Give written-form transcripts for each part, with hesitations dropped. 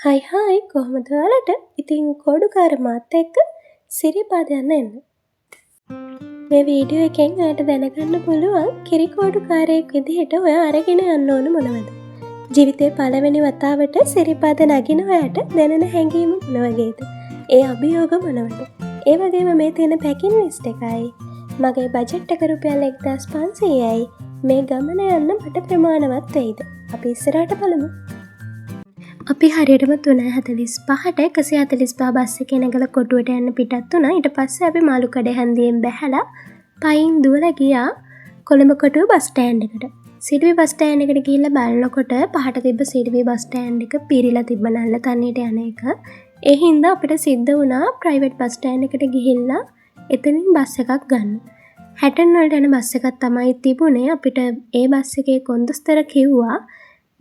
හයි කොහොමද ඔයාලට? ඉතින් කෝඩුකාර මාත් එක්ක සිරිපාද යන්න එන්න. මේ වීඩියෝ එකෙන් ඔයාලට දැනගන්න පුළුවන් කිරිකෝඩුකාරයෙක් විදිහට ඔයා අරගෙන යන්න ඕන මොනවද? ජීවිතේ පළවෙනි වතාවට සිරිපාද නගින ඔයාට දැනෙන හැඟීම මොන වගේද? ඒ අභියෝග මොනවද? ඒ වගේම මේ තියෙන පැකින් ලිස්ට් එකයි මගේ බජට් එක රුපියල් 1500යි. මේ ගමන යන්න මට ප්‍රමාණවත් වෙයිද? අපි ඉස්සරහට බලමු. අපි හරියටම 3:45ට 145 බස් එකේ නැගලා කොටුවට යන්න පිටත් වුණා. ඊට පස්සේ අපි මාළුකඩ හැන්දියෙන් බැහැලා පයින් දුවලා ගියා කොළඹ කොටුව බස් ස්ටෑන්ඩ් එකට. සිඩිවි බස් ස්ටෑන්ඩ් එකට ගිහිල්ලා බලනකොට පහට තිබ්බ සිඩිවි බස් ස්ටෑන්ඩ් එක පිරීලා තිබ්බ නල්ල තනියට යන එක. ඒ හින්දා අපිට සිද්ධ වුණා ප්‍රයිවට් බස් ස්ටෑන්ඩ් එකට ගිහිල්ලා එතනින් බස් එකක් ගන්න. හැටන් වලට යන බස් එකක් තමයි තිබුණේ. අපිට ඒ බස් එකේ කොන්දස්තර කිව්වා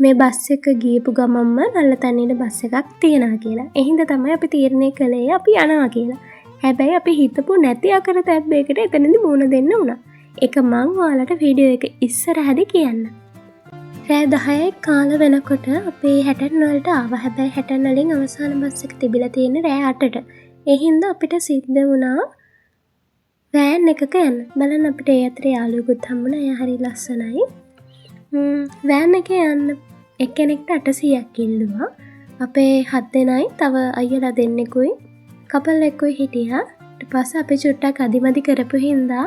මේ බස් එක ගියපු ගමම්ම නල්ලතන්නේට බස් එකක් තියෙනවා කියලා. එහින්ද තමයි අපි තීරණය කළේ අපි යනවා කියලා. හැබැයි අපි හිතපු නැති අකරතැබ්බයකට එතනදී මුණ දෙන්න වුණා. ඒක මං ඔයාලට වීඩියෝ එක ඉස්සරහදී කියන්න. රෑ 10යි කාල වෙනකොට අපේ හැටන් වලට ආවා. හැබැයි හැටන් වලින් අවසාන බස් එක තිබිලා තියෙන්නේ රෑ 8ට. එහින්ද අපිට සිද්ධ වුණා වෑන් එකක යන්න. බලන්න අපිට ඒ අතරේ යාළුවෙකුත් හම්බුණා. එයා හරි ලස්සනයි. වෑන් එකේ යන්න එක්කෙනෙක්ට 800ක් ඉල්ලුවා. අපේ 7 දෙනයි තව අයියලා දෙන්නෙකුයි කපල් එක්කුයි හිටියා. ඊට පස්සේ අපි චුට්ටක් අදිමදි කරපු හින්දා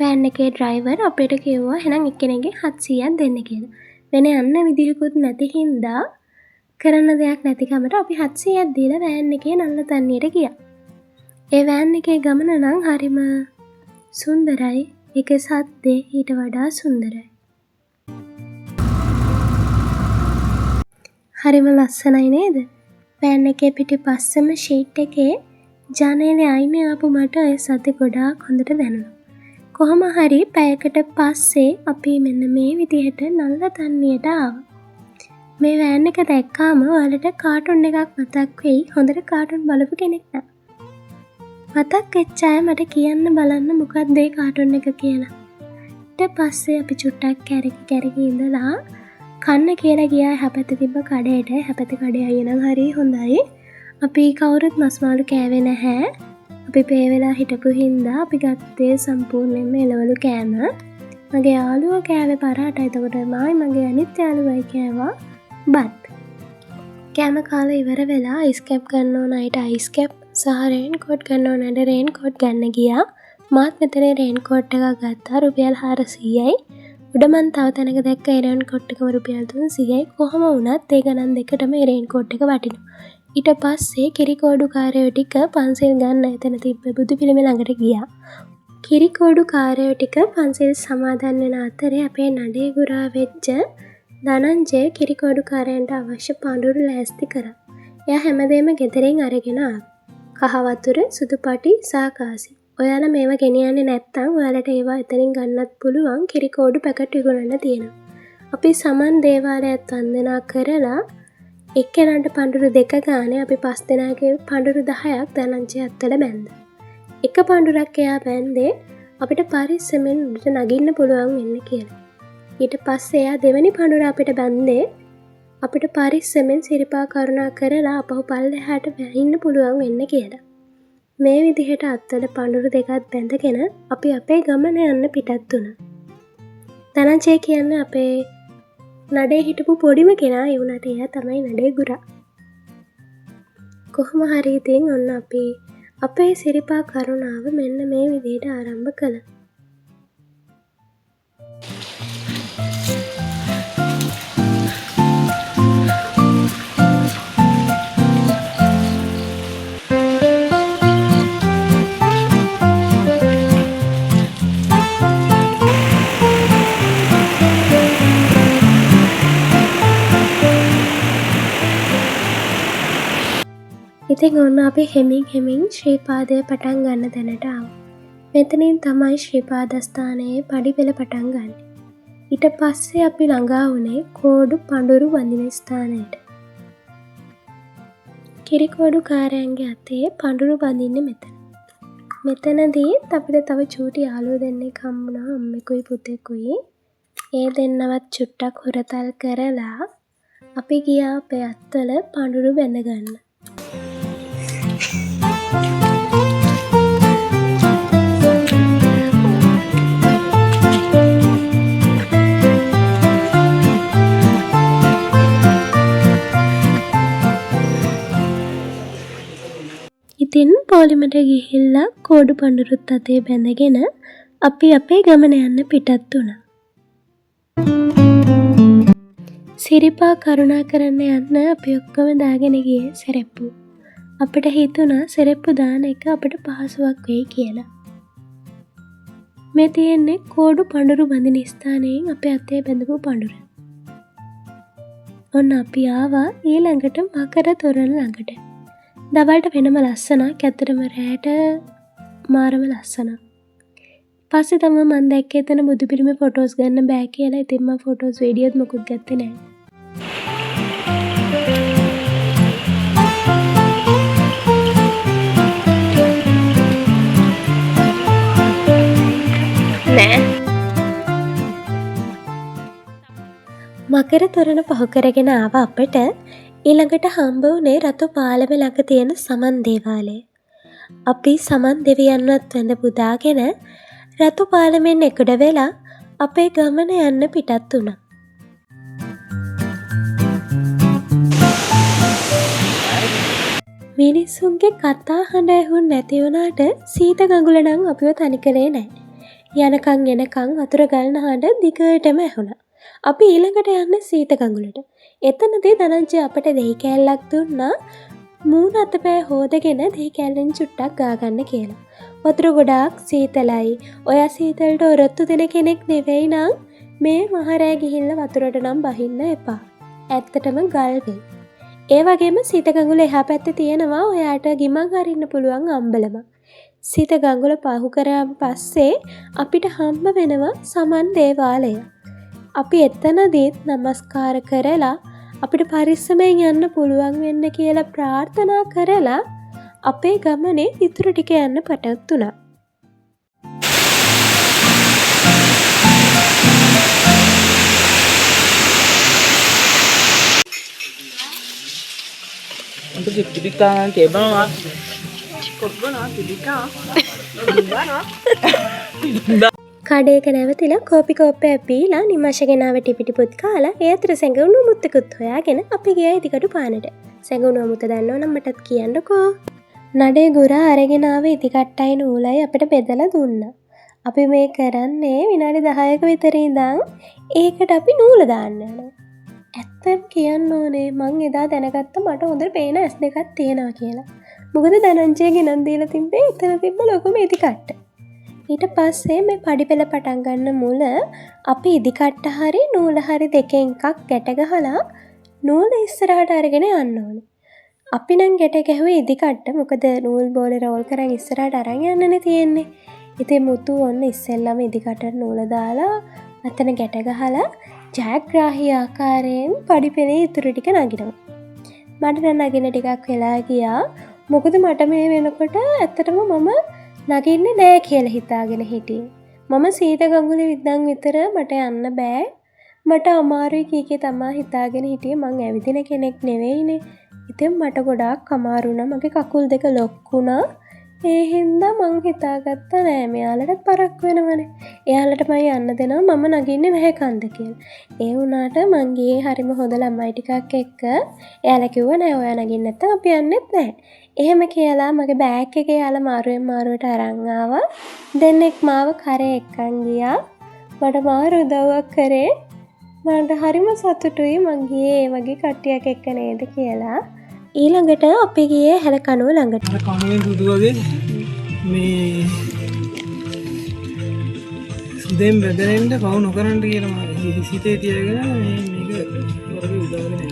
වෑන් එකේ ඩ්‍රයිවර් අපිට කිව්වා එහෙනම් එක්කෙනෙක්ගේ 700ක් දෙන්න කියලා. වෙන යන්න විදිහකුත් නැති හින්දා කරන්න දෙයක් නැතිකමට අපි 700ක් දීලා වෑන් එකේ නල්ල තන්නියට ගියා. ඒ වෑන් එකේ ගමන නම් හරිම සුන්දරයි. ඒකේ සද්දේ ඊට වඩා සුන්දරයි. හරිම ලස්සනයි නේද? වෑන් එකේ පිටිපස්සම ෂීට් එකේ ජනේලේ අයිනේ ආපු මට ඒ සද්ද ගොඩාක් හොඳට දැනුණා. කොහොම හරි පැයකට පස්සේ අපි මෙන්න මේ විදිහට නල්ල තන්නියට ආවා. මේ වෑන් එක දැක්කාම ඔයාලට කාටුන් එකක් මතක් වෙයි. හොඳට කාටුන් බලපු කෙනෙක් නම්. මතක් වෙච්ච අය මට කියන්න බලන්න මොකක්ද ඒ කාටුන් එක කියලා. ඊට පස්සේ අපි චුට්ටක් කැරකි ඉඳලා කන්න කියලා ගියා හැපැත්තේ තිබ්බ කඩේට. හැපැත්තේ කඩේ අයියා නම් හරි හොඳයි. අපි කවුරුත් මස් මාළු කෑවේ නැහැ. අපි පේ වෙලා හිටපු හින්දා අපි ගත්තේ සම්පූර්ණයෙන්ම එළවලු කෑම. මගේ යාළුවා කෑවේ පරාටයි. එතකොට මගේ අනිත් යාළුවයි කෑවා බත්. කෑම කාලා ඉවර වෙලා අයිස් කැප් ගන්න ඕන අයට අයිස් කැප් සහ රේන් කෝට් ගන්න ඕන අයට රේන් කෝට් ගන්න ගියා. මාත් මෙතන රේන් කෝට් එකක් ගත්තා රුපියල් 400යි. උඩ මන් තව තැනක දැක්ක රේන් කෝට් එකම රුපියල් 300යි. කොහොම වුණත් ඒ ගණන් දෙකටම රේන් කෝට් එක වටිනවා. ඊට පස්සේ කිරිකෝඩුකාරයෝ ටික පන්සිල් ගන්න එතන තිබ්බ බුදු පිළිම ළඟට ගියා. කිරිකෝඩුකාරයෝ ටික පන්සිල් සමාදන් වෙන අතරේ අපේ නඩේ ගුරා වෙච්ච ධනංජය කිරිකෝඩුකාරයන්ට අවශ්‍ය පඳුරු ලෑස්ති කරා. එයා හැමදේම ගෙදරින් අරගෙන ආවා. කහ වතුර, සුදු පටි සහ කාසි. ඔයාලා මේවා ගෙනියන්නේ නැත්නම් ඔයාලට ඒවා එතනින් ගන්නත් පුළුවන්. කිරිකෝඩු පැකට් විකුණන්න තියෙනවා. අපි සමන් දේවාලයත් වන්දනා කරලා එක්කෙනාට පඳුරු 2 ගානේ අපි 5 දෙනාගේ පඳුරු 10ක් ධනංජය අත්වල බැන්දා. එක පඳුරක් එයා බැන්දේ අපිට පරිස්සමෙන් උඩට නගින්න පුළුවන් වෙන්න කියලා. ඊට පස්සේ එයා දෙවෙනි පඳුර අපිට බැන්දේ අපිට පරිස්සමෙන් සිරිපා කරුණා කරලා අපහු පල්ලෙහාට වැහින්න පුළුවන් වෙන්න කියලා. මේ විදිහට අත්වල පඳුරු 2ක් බැඳගෙන අපි අපේ ගමන යන්න පිටත් වුණා. ධනංජය කියන්නේ අපේ නඩේ හිටපු පොඩිම කෙනා. ඒ වුණාට එයා තමයි නඩේ ගුරා. කොහොම හරි ඉතින් ඔන්න අපි අපේ සිරිපා කරුණාව මෙන්න මේ විදිහට ආරම්භ කළා. ඉතින් ඔන්න අපි හෙමින් ශ්‍රීපාදය පටන් ගන්න තැනට ආවා. මෙතනින් තමයි ශ්‍රීපාදස්ථානයේ පඩිපෙළ පටන් ගන්න. ඊට පස්සේ අපි ළඟා වුණේ කෝඩු පඳුරු වඳින ස්ථානයට. කිරිකෝඩුකාරයන්ගේ අතේ පඳුරු බඳින්නේ මෙතන. මෙතනදී අපිට තව චූටි යාළුවෝ දෙන්නෙක් හම්බුණා. අම්මෙකුයි පුතෙකුයි. ඒ දෙන්නවත් චුට්ටක් හොරතල් කරලා අපි ගියා අපේ අත්වල පඳුරු බැඳ ගන්න. ඉතින් පොලිමට ගිහිල්ලා කෝඩු පඳුරුත් අතේ බැඳගෙන අපි අපේ ගමන යන්න පිටත් වුණා. සිරිපා කරුණා කරන්න යන්න අපි ඔක්කොම දාගෙන ගියේ සෙරෙප්පු. අපිට හිතුණා සෙරෙප්පු දාන එක අපිට පහසුවක් වෙයි කියලා. මේ තියෙන්නේ කෝඩු පඳුරු බඳින ස්ථානයෙන් අපේ අතේ බැඳපු පඳුර. ඔන්න අපි ආවා ඊළඟට මකර තොරණ ළඟට. දවල්ට වෙනම ලස්සනක්, ඇත්තටම රැට මාරම ලස්සනක්. පස්සේ තමයි මම දැක්කේ එතන බුදු පිළිමේ ෆොටෝස් ගන්න බෑ කියලා. ඉතින් මම ෆොටෝස් වීඩියෝත් මොකුත් ගත්තේ නෑ. මකර තොරණ පහු කරගෙන ආව අපට ඊළඟට හම්බ වුණේ රතු පාලම ළඟ තියෙන සමන් දේවාලය. අපි සමන් දෙවියන්වත් වැඳ පුදාගෙන රතු පාලමෙන් එකුඩ වෙලා අපේ ගමන යන්න පිටත් වුණා. මිනිස්සුන්ගේ කතා හඬ ඇහුන් නැති වුණාට සීත ගඟුල නම් අපිව තනි කළේ නැහැ. යනකම් එනකම් වතුර ගලන හඬ දිගටම ඇහුණා. අපි ඊළඟට යන්නේ සීත ගඟුලට. එතනදී ධනංජය අපට දෙහි කෑල්ලක් දුන්නා. මූණ අතපය හොදගෙන දෙහි කෑල්ලෙන් චුට්ටක් ගාගන්න කියලා. වතුර ගොඩාක් සීතලයි. ඔයා සීතලට ඔරොත්තු දෙන කෙනෙක් නෙවෙයි නම් මේ මහරෑ ගිහිල්ලා වතුරට නම් බහින්න එපා. ඇත්තටම ගල් වෙයි. ඒ වගේම සීත ගඟුල එහා පැත්තේ තියෙනවා ඔයාට ගිමන් හරින්න පුළුවන් අම්බලම. සීත ගඟුල පහු කරාම පස්සේ අපිට හම්බ වෙනවා සමන් දේවාලය. අපි එතනදීත් නමස්කාර කරලා අපිට පරිස්සමෙන් යන්න පුළුවන් වෙන්න කියලා ප්‍රාර්ථනා කරලා අපේ ගමනේ ඉතුරු ටික යන්න පටන් තුණා. කඩේක නැවතිලා කෝපි කෝප්පයක් බීලා නිමෂ ගෙනාව ටිපිටිපුත් කාලා ඒ අතර සැඟවුණු මුත්තකුත් හොයාගෙන අපි ගියා ඉදිකටු පානට. සැඟවුණු මුත්ත දන්නව නම් මටත් කියන්නකෝ. නඩේ ගුරා අරගෙන ආව ඉදිකට්ටයි නූලයි අපිට බෙදලා දුන්නා. අපි මේ කරන්නේ විනාඩි 10ක විතර ඉඳන් ඒකට අපි නූල දාන්න යනවා. ඇත්තම කියන්න ඕනේ මං එදා දැනගත්ත මට හොඳට පේන ඇස් දෙකක් තියෙනවා කියලා. මොකද ධනංජය ගෙනන් දීලා තිබ්බේ එතන තිබ්බ ලොකුම ඉදිකට්ට. ඊට පස්සේ මේ පඩිපෙළ පටන් ගන්න මුල අපි ඉදිකට්ට හරි නූල හරි දෙකෙන් එකක් ගැට ගහලා නූල ඉස්සරහට අරගෙන යන්න ඕනේ. අපි නම් ගැට ගැහුවේ ඉදිකට්ට. මොකද නූල් බෝලේ රෝල් කරන් ඉස්සරහට අරන් යන්නනේ තියෙන්නේ. ඉතින් මුතු ඔන්න ඉස්සෙල්ලාම ඉදිකටට නූල දාලා අතන ගැට ගහලා ජයග්‍රාහී ආකාරයෙන් පඩිපෙළේ ඉතුරු ටික නගිනවා. මට නගින ටිකක් වෙලා ගියා. මොකද මට මේ වෙනකොට ඇත්තටම මම නගින්නේ නෑ කියලා හිතාගෙන හිටියේ. මම සීත ගඟුලේ විද්දන් විතර මට යන්න බෑ. මට අමාරුයි කීකේ තමා හිතාගෙන හිටියේ. මං ඇවිදින කෙනෙක් නෙවෙයිනේ. ඉතින් මට ගොඩාක් අමාරු වුණා. මගේ කකුල් දෙක ලොක්කුණා. ඒ හින්දා මං හිතාගත්තා නෑ මෙයාලටත් පරක් වෙනවනේ. එයාලට මම යන්න දෙනවා මම නගින්නේ නැහැ කන්ද කියලා. ඒ වුණාට මං ගියේ හරිම හොඳ ළමයි ටිකක් එක්ක. එයාලා කිව්වා නෑ ඔයා නගින්න නැත්තම් අපි යන්නෙත් නැහැ. එහෙම කියලා මගේ බෑග් එකේ යාලා මාරුවෙන් මාරුවට අරන් ආවා. දෙන්නෙක් මාව කරේ එක්කන් ගියා. මට මාරු උදව්වක් කරේ. මට හරිම සතුටුයි මං ගියේ ඒ වගේ කට්ටියක් එක්ක නේද කියලා. ඊළඟට අපි ගියේ හැල කනුව ළඟට. කනුවෙන් සුදු වගේ මේ සුදෙන් බෙදෙන්න පවු නොකරන්න කියලා මම හිතේ තියාගෙන මේක වගේ උදාගෙන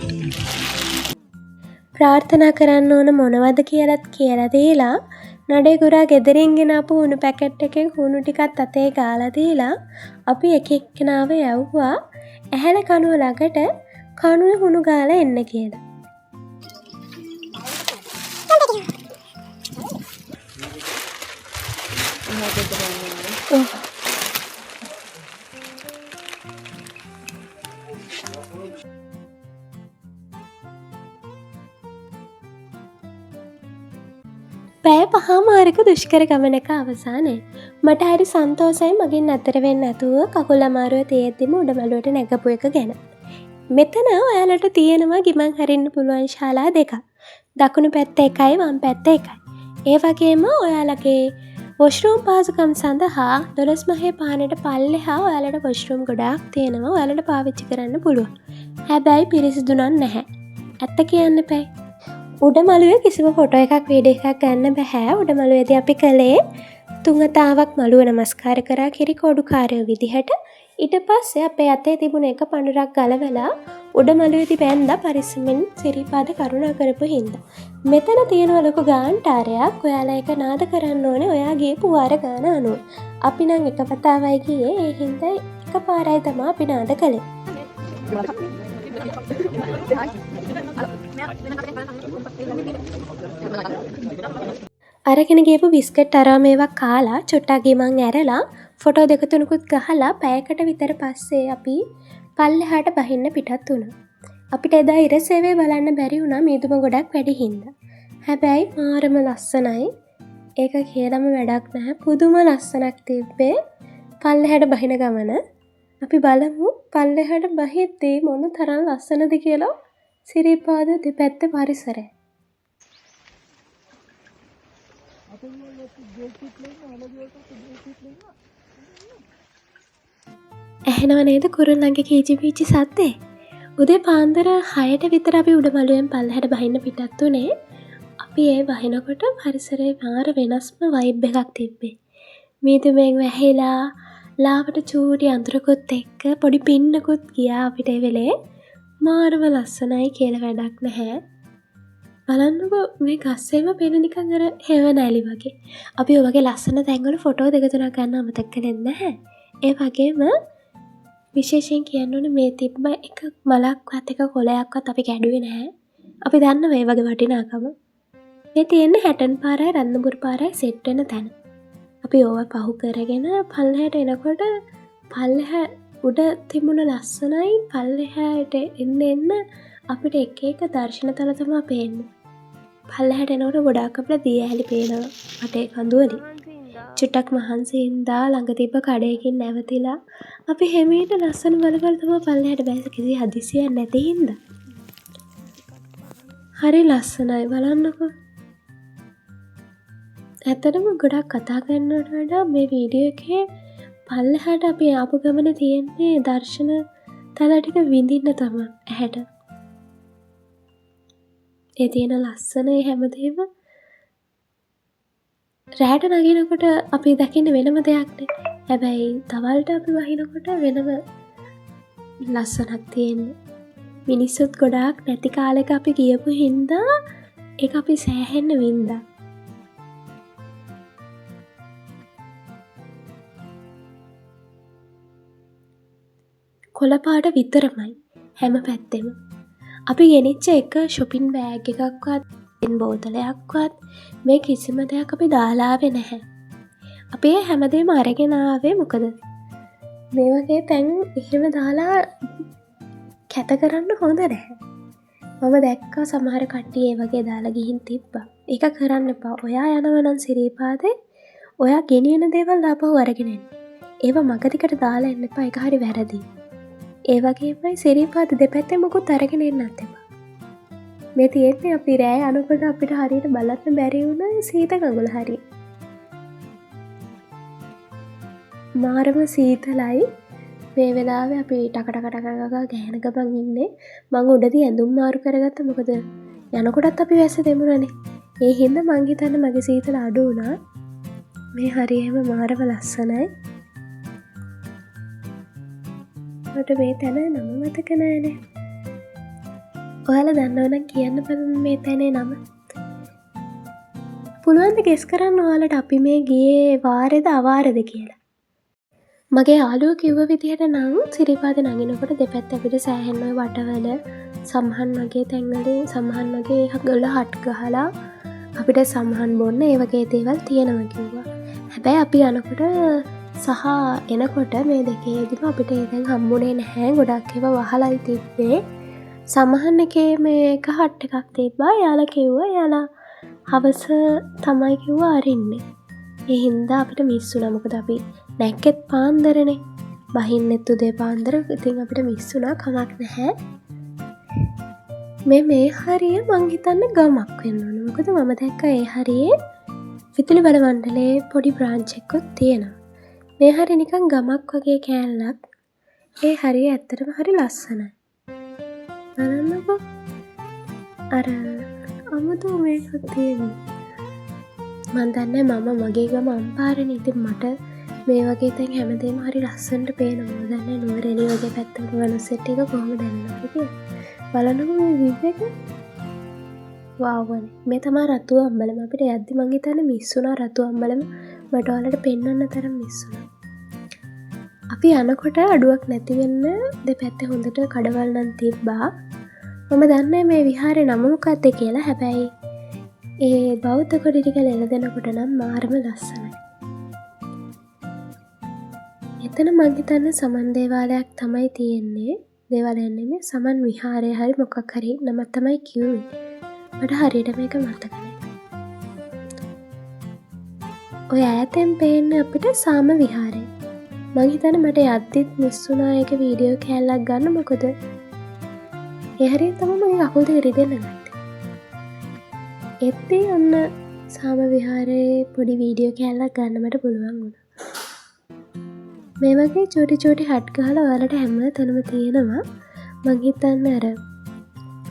ප්‍රාර්ථනා කරන්න ඕන මොනවද කියලාත් කියලා දීලා නඩේ ගුරා ගෙදරින් ගෙන ආපු හුණු පැකට් එකෙන් හුණු ටිකක් අතේ ගාලා දීලා අපි එක එක්කෙනාව යවුවා ඇහැල කනුව ළඟට කනුවේ හුණු ගාලා එන්න කියලා. පැය 5මාරක දුෂ්කර ගමනක අවසානයේ මට හරි සන්තෝෂයි මගෙන් අතර වෙන්නේ නැතුව කකුල් අමාරුව තියෙද්දිම උඩමළුවට නැගපු එක ගැන. මෙතන ඔයාලට තියෙනවා ගිමන් හරින්න පුළුවන් ශාලා දෙකක්. දකුණු පැත්ත එකයි වම් පැත්ත එකයි. ඒ වගේම ඔයාලගේ වොෂ්රූම් පහසුකම් සඳහා 12 මහේ පානට පල්ලෙහා ඔයාලට වොෂ්රූම් ගොඩාක් තියෙනවා. ඔයාලට පාවිච්චි කරන්න පුළුවන්. හැබැයි පිරිසිදු නැහැ. ඇත්ත කියන්න එපා. උඩමළුවේ කිසිම ෆොටෝ එකක් වීඩියෝ එකක් ගන්න බෑ. උඩමළුවේදී අපි කළේ 3 වතාවක් මළුව නමස්කාර කරා කිරිකෝඩුකාරයෝ විදිහට. ඊට පස්සේ අපේ අතේ තිබුණ එක පඳුරක් ගලවලා උඩමළුවේදී බැන්දා පරිස්සමෙන් සිරිපාද කරුණා කරපු හින්දා. මෙතන තියෙන ලොකු ගාන්ටාරයක්. ඔයාලා ඒක නාද කරන්න ඕනේ ඔයා ගියපු වාර ගාන අනුව. අපි නම් එක වතාවයි ගියේ. ඒ හින්දා එකපාරයි තමයි අපි නාද කළේ. අරගෙන ගියපු බිස්කට් අරාම ඒවා කාලා චුට්ටක් ගිමන් ඇරලා ෆොටෝ දෙක තුනකුත් ගහලා පැයකට විතර පස්සේ අපි පල්ලෙහාට බහින්න පිටත් වුණා. අපිට එදා ඉර සේවය බලන්න බැරි වුණා මීදුම ගොඩක් වැඩි හින්දා. හැබැයි මාරම ලස්සනයි. ඒක කියලාම වැඩක් නැහැ. පුදුම ලස්සනක් තිබ්බේ පල්ලෙහාට බහින ගමන. අපි බලමු පල්ලෙහාට බහිද්දී මොන තරම් ලස්සනද කියලා සිරිපාද දෙපැත්ත පරිසරය. ඇහෙනව නේද කුරුල්ලන්ගේ කීචි පීචි සද්දේ? උදේ පාන්දර 6ට විතර අපි උඩමළුවෙන් පල්ලෙහාට බහින්න පිටත් උනේ. අපි ඒ බහිනකොට පරිසරයේ මාර වෙනස්ම වයිබ් එකක් තිබ්බේ. මීදුමෙන් වැහිලා ලාවට චූටි අඳුරකුත් එක්ක පොඩි පින්නකුත් ගියා අපිට ඒ වෙලේ. මාරම ලස්සනයි කියලා වැඩක් නැහැ. බලන්නකෝ මේ ගස්සේම පේන නිකන් අර හෙවණැලි වගේ. අපි ඔය වගේ ලස්සන තැන්වල ෆොටෝ දෙක තුනක් ගන්න අමතක කළේ නැහැ. ඒ වගේම විශේෂයෙන් කියන්න ඕනේ මේ තිබ්බ එක මලක්වත් එක කොළයක්වත් අපි කැඩුවේ නැහැ. අපි දන්නවා මේ වගේ වටිනාකම. මේ තියෙන්නේ හැටන් පාරයි රත්නපුර පාරයි සෙට් වෙන තැන. අපි ඕවා පහු කරගෙන පල්ලෙහාට එනකොට පල්ලෙහා උඩ තිබුණ ලස්සනයි පල්ලෙහාට එන්න අපිට එක එක දර්ශනතල තමයි පේන්නේ. පල්ලෙහාට එනකොට ගොඩාක් අපිට දිය ඇලි පේනවා අටේ කඳුවලින්. චුට්ටක් මහන්සි හින්දා ළඟ තිබ්බ කඩේකින් නැවතිලා අපි හැමීට ලස්සන බලබල තමයි පල්ලෙහාට බැස කිසි හදිසියක් නැති හින්දා. හරි ලස්සනයි බලන්නකෝ. ඇත්තටම ගොඩක් කතා කරනවට වඩා මේ වීඩියෝ එකේ පල්ලෙහාට අපි ආපු ගමන තියෙන්නේ දර්ශන තල ටික විඳින්න තමයි ඇහැට. ඒ තියෙන ලස්සන හැමදේම රැට නගිනකොට අපි දකින්න වෙනම දෙයක්නේ. හැබැයි තවල්ට අපි වහිනකොට වෙනම ලස්සනක් තියෙන්නේ. මිනිස්සුත් ගොඩාක් නැති කාලෙක අපි ගියපු හින්දා ඒක අපි සෑහෙන්න වින්දා. කොළපාට විතරමයි හැම පැත්තෙම. අපි ගෙනිච්ච එක ෂොපින් බෑග් එකක්වත් බෝතලයක්වත් මේ කිසිම දෙයක් අපි දාලාවේ නැහැ. අපි හැමදේම අරගෙන ආවේ මොකද මේ වගේ තැන් එහෙම දාලා කැත කරන්න හොඳ නැහැ. මම දැක්කා සමහර කට්ටිය ඒ වගේ දාලා ගිහින් තිබ්බා. ඒක කරන්න එපා. ඔයා යනවා නම් සිරිපාදේ ඔයා ගෙනියන දේවල් ආපහු අරගෙන එන්න. ඒව මගදිකට දාලා එන්න එපා. ඒක හරි වැරදි. ඒ වගේමයි සිරිපාද දෙපැත්තේ මොකුත් අරගෙන එන්නත් එපා. මේ තියෙන්නේ අපි රෑ යනකොට අපිට හරියට බලන්න බැරි වුණ සීත ගඟුල හරිය. මාරම සීතලයි. මේ වෙලාවේ අපි ටකටකටකක ගෑන ගමන් ඉන්නේ. මං උඩදී ඇඳුම් මාරු කරගත්තා. මොකද යනකොටත් අපි වැස්ස දෙමුණනේ. ඒ හින්දා මං හිතන්නේ මගේ සීතල අඩු වුණා. මේ හරියම මාරම ලස්සනයි. මට මේ තැන නම මතක නෑනේ. ඔයාලා දන්නවනම් කියන්න බලන්න මේ තැනේ නම. පුළුවන් ද ගෙස් කරන්න ඔයාලට අපි මේ ගියේ වාරේද අවාරේද කියලා. මගේ යාළුවෝ කිව්ව විදිහට නම් සිරිපාද නගිනකොට දෙපැත්ත අපිට සෑහෙන වටවල සමහන් වගේ තැන්වලින් සමහන් වගේ ගොල්ල හට් ගහලා අපිට සමහන් බොන්න ඒ වගේ දේවල් තියෙනවා කිව්වා. හැබැයි අපි යනකොට සහ එනකොට මේ දෙකේදීම අපිට ඒ දැන් හම්බුනේ නැහැ. ගොඩක් ඒවා වහලායි තිබ්බේ. සමහන් එකේ මේ එක හට් එකක් තිබ්බා. යාලා කිව්වා යාලා හවස තමයි කිව්වා අරින්නේ. ඒ හින්දා අපිට මිස් වුණා. මොකද අපි නැක්කෙත් පාන්දරනේ. බහින්නෙත් උදේ පාන්දර. ඉතින් අපිට මිස් වුණා. කමක් නැහැ. මේ හරිය මං හිතන්නේ ගමක් වෙන්න ඕන. මොකද මම දැක්කා ඒ හරියේ විදුලි බල මණ්ඩලයේ පොඩි බ්‍රාන්ච් එකකුත් තියෙනවා. මේ හරිය නිකන් ගමක් වගේ කෑල්ලක්. ඒ හරිය ඇත්තටම හරි ලස්සනයි. බලන්නකෝ. අර අමුතු මේකක් තියෙනවා. මන් දන්නේ මම මගේ ගම අම්පාරනේ. ඉතින් මට මේ වගේ තැන් හැමදේම හරි ලස්සනට පේනවා. මම දන්නේ නුවරඑළිය වගේ පැත්තක වනසෙට් එක කොහොමද දැනෙන්නේ කියලා. බලන්නකෝ මේ වීව් එක. වාව්. මේ තමයි රතු අම්බලම. අපිට යද්දි මං හිතන්නේ මිස් වුණා රතු අම්බලම. මට ඔයාලට පෙන්වන්න තරම් මිස් වුණා. අපි යනකොට අඩුවක් නැති වෙන්න දෙපැත්තේ හොඳට කඩවල් නම් තිබ්බා. මම දන්නේ මේ විහාරේ නම මොකක්ද කියලා. හැබැයි ඒ බෞද්ධ කොටි ටික ලෙලදෙනකොට නම් මාරම ලස්සනයි. එතන මං හිතන්නේ සමන් දේවාලයක් තමයි තියෙන්නේ. දේවාලයක් නෙමෙයි සමන් විහාරය හරි මොකක් හරි නමක් තමයි කිව්වේ. මට හරියට මේක මතක නැහැ. ඔය ඈතෙන් පේන්නේ අපිට සාම විහාරය. මං හිතන්නේ මට යද්දිත් මිස් වුණා ඒක වීඩියෝ කෑල්ලක් ගන්න. මොකද ඒ හරියට තමයි මගේ කකුල් දෙක රිදෙන්න ගත්තේ. එත්තේ ඔන්න සාම විහාරයේ පොඩි වීඩියෝ කෑල්ලක් ගන්න මට පුළුවන් වුණා. මේ වගේ චෝටි චෝටි හට් ගහලා ඔයාලට හැම තැනම තියෙනවා. මං හිතන්නේ අර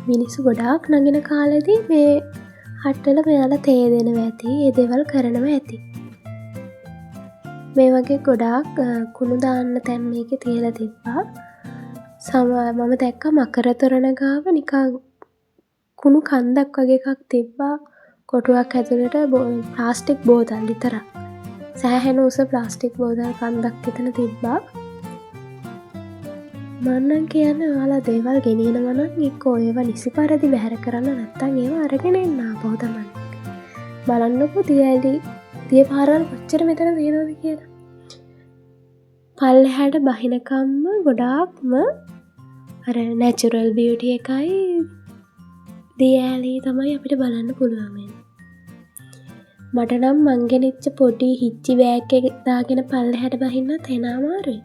මිනිස්සු ගොඩාක් නගින කාලෙදී මේ හට්වල මෙයාලා තේ දෙනවා ඇති. ඒ දේවල් කරනවා ඇති. මේ වගේ ගොඩාක් කුණු දාන්න තැන් මේකේ තියලා තිබ්බා. මම දැක්කා මකර තොරණ ගාව නිකන් කුණු කන්දක් වගේ එකක් තිබ්බා. කොටුවක් ඇතුළට ප්ලාස්ටික් බෝතල් විතරක්. සෑහෙන උස ප්ලාස්ටික් බෝතල් කන්දක් එතන තිබ්බා. මන්නම් කියන්නේ ඔයාලා දේවල් ගෙනියනවා නම් එක්කෝ ඒවා නිසි පරිදි බැහැර කරන්න නැත්නම් ඒවා අරගෙන එන්න ආපහු තමයි. බලන්නකෝ දිය පාරවල් කොච්චර මෙතන තියෙනවද කියලා. පල්ලෙහාට බහිනකම්ම ගොඩාක්ම අර නැචරල් බියුටි එකයි දිය ඇලී තමයි අපිට බලන්න පුළුවන් වෙන්නේ. මට නම් මං ගෙනිච්ච පොඩි හිච්චි බෑග් එක දාගෙන පල්ලෙහාට බහින්නත් එන අමාරුයි.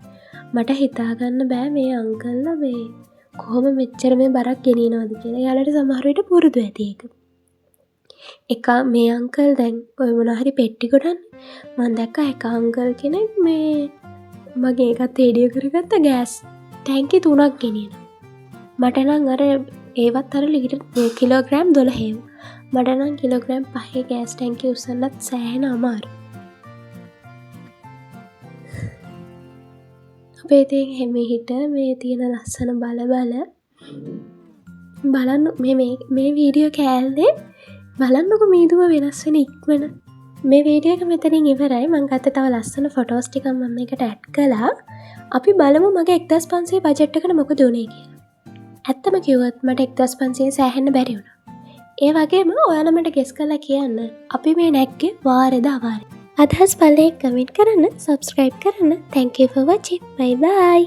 මට හිතාගන්න බෑ මේ අංකල්ලා මේ කොහොම මෙච්චර මේ බරක් ගෙනියනවද කියලා. එයාලට සමහර විට පුරුදු ඇති ඒක. එක මේ අංකල් දැන් ඔය මොන හරි පෙට්ටි ගොඩන්නේ. මම දැක්කා එක අංකල් කෙනෙක් මේ මගේ එකත් රේඩියෝ කරගත්ත ගෑස් ටැංකි 3ක් ගෙනියනවා. මට නම් අර ඒවත් අර කිලෝග්‍රෑම් 12. මට නම් කිලෝග්‍රෑම් 5 ගෑස් ටැංකි උස්සන්නත් සෑහෙන අමාරුයි. අපේ ඉතින් හිමිහිට මේ තියෙන ලස්සන බලන්න මේ වීඩියෝ කෑල්ලේ බලන්නකො මීදුව වෙනස් වෙන ඉක්මන. මේ වීඩියෝ එක මෙතනින් ඉවරයි. මං ගත්ත තව ලස්සන ෆොටෝස් ටිකක් මම එකට ඇඩ් කළා. අපි බලමු මගේ 1500 බජට් එකට මොකද උනේ කියලා. ඇත්තම කිව්වොත් මට 1500 සෑහෙන්න බැරි වුණා. ඒ වගේම ඔයාලා මට ගෙස් කරලා කියන්න අපි මේ නැක්කේ වාරේද අවාරේ. අදහස් පල්ලේ කමෙන්ට් කරන්න, subscribe කරන්න. Thank you for watching. Bye bye.